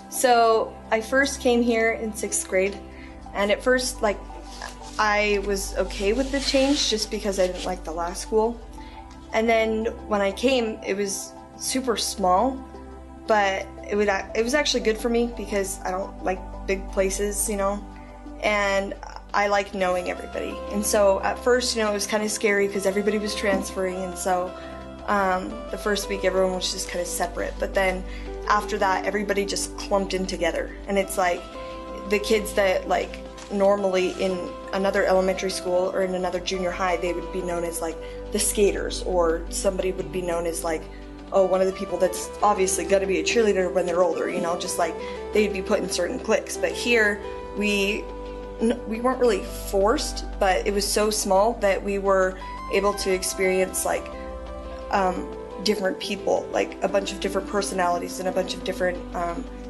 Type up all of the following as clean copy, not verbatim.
So I first came here in 6th grade, and at first, like, I was okay with the change just because I didn't like the last school. And then when I came, it was super small, but it was actually good for me because I don't like big places, you know, and I like knowing everybody. And so at first, you know, it was kind of scary because everybody was transferring, and so the first week everyone was just kind of separate. But then after that, everybody just clumped in together, and it's like the kids that like normally in another elementary school or in another junior high, they would be known as like the skaters, or somebody would be known as like, oh, one of the people that's obviously going to be a cheerleader when they're older, you know, just like they'd be put in certain cliques. But here we weren't really forced, but it was so small that we were able to experience like different people, like a bunch of different personalities and a bunch of different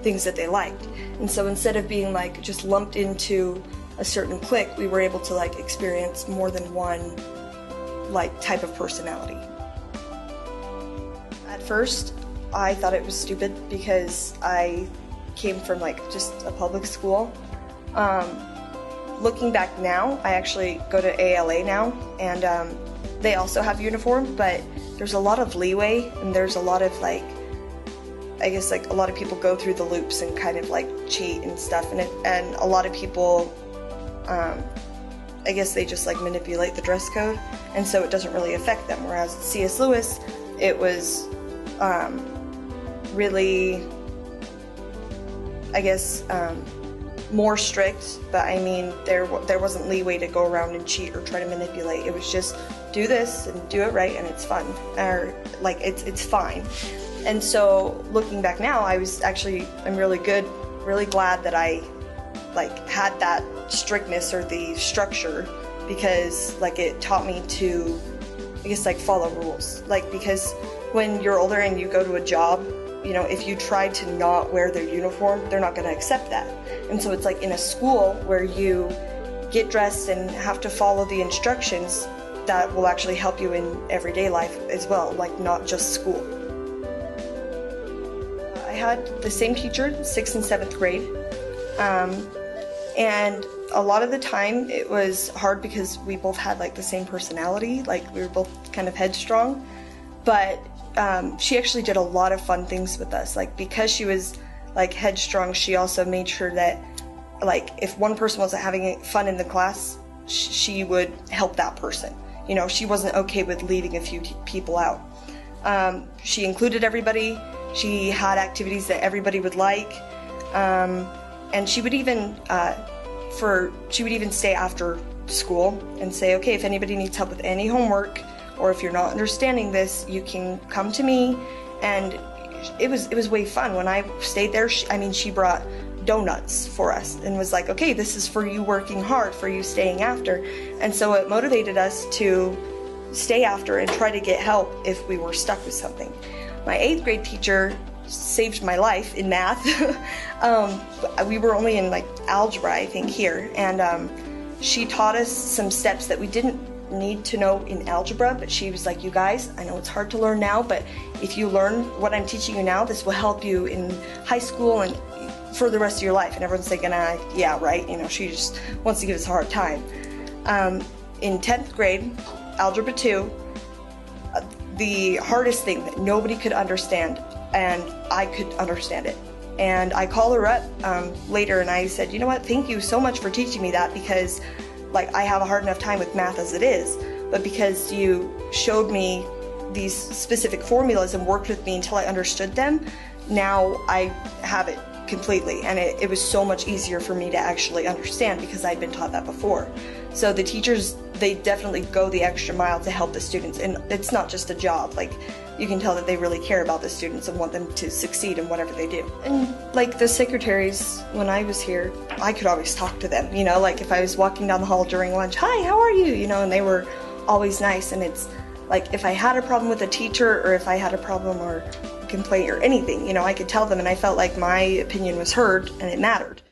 things that they liked. And so instead of being like just lumped into a certain clique, we were able to like experience more than one like type of personality. At first, I thought it was stupid because I came from like just a public school. Looking back now, I actually go to ALA now, and they also have uniform, but there's a lot of leeway, and there's a lot of like, I guess like a lot of people go through the loops and kind of like cheat and stuff, and a lot of people, I guess they just like manipulate the dress code, and so it doesn't really affect them. Whereas at C.S. Lewis, it was really, I guess, more strict, but I mean there wasn't leeway to go around and cheat or try to manipulate. It was just do this and do it right, and it's fun, or like it's fine. And so looking back now, I'm really glad that I like had that strictness or the structure, because like it taught me to, I guess, like follow rules. Like, because when you're older and you go to a job, you know, if you try to not wear their uniform, they're not going to accept that. And so it's like in a school where you get dressed and have to follow the instructions, that will actually help you in everyday life as well, like not just school. I had the same teacher, 6th and 7th grade, and a lot of the time it was hard because we both had like the same personality, like we were both kind of headstrong, but she actually did a lot of fun things with us. Like, because she was like headstrong, she also made sure that like if one person wasn't having fun in the class, she would help that person. You know, she wasn't okay with leaving a few people out. She included everybody. She had activities that everybody would like, and she would even stay after school and say, okay, if anybody needs help with any homework, or if you're not understanding this, you can come to me. And it was way fun. When I stayed there, she brought donuts for us and was like, okay, this is for you working hard, for you staying after. And so it motivated us to stay after and try to get help if we were stuck with something. My 8th grade teacher saved my life in math. We were only in like algebra, I think, here, and she taught us some steps that we didn't need to know in algebra, but she was like, you guys, I know it's hard to learn now, but if you learn what I'm teaching you now, this will help you in high school and for the rest of your life. And everyone's thinking, yeah, right, you know, she just wants to give us a hard time. In 10th grade, Algebra 2, the hardest thing that nobody could understand, and I could understand it. And I called her up later and I said, you know what, thank you so much for teaching me that, because like I have a hard enough time with math as it is, but because you showed me these specific formulas and worked with me until I understood them, now I have it completely, and it was so much easier for me to actually understand because I'd been taught that before. So the teachers, they definitely go the extra mile to help the students, and it's not just a job. Like, you can tell that they really care about the students and want them to succeed in whatever they do. And like the secretaries, when I was here, I could always talk to them, you know, like if I was walking down the hall during lunch, hi, how are you? You know, and they were always nice. And it's like, if I had a problem with a teacher, or if I had a problem or a complaint or anything, you know, I could tell them, and I felt like my opinion was heard and it mattered.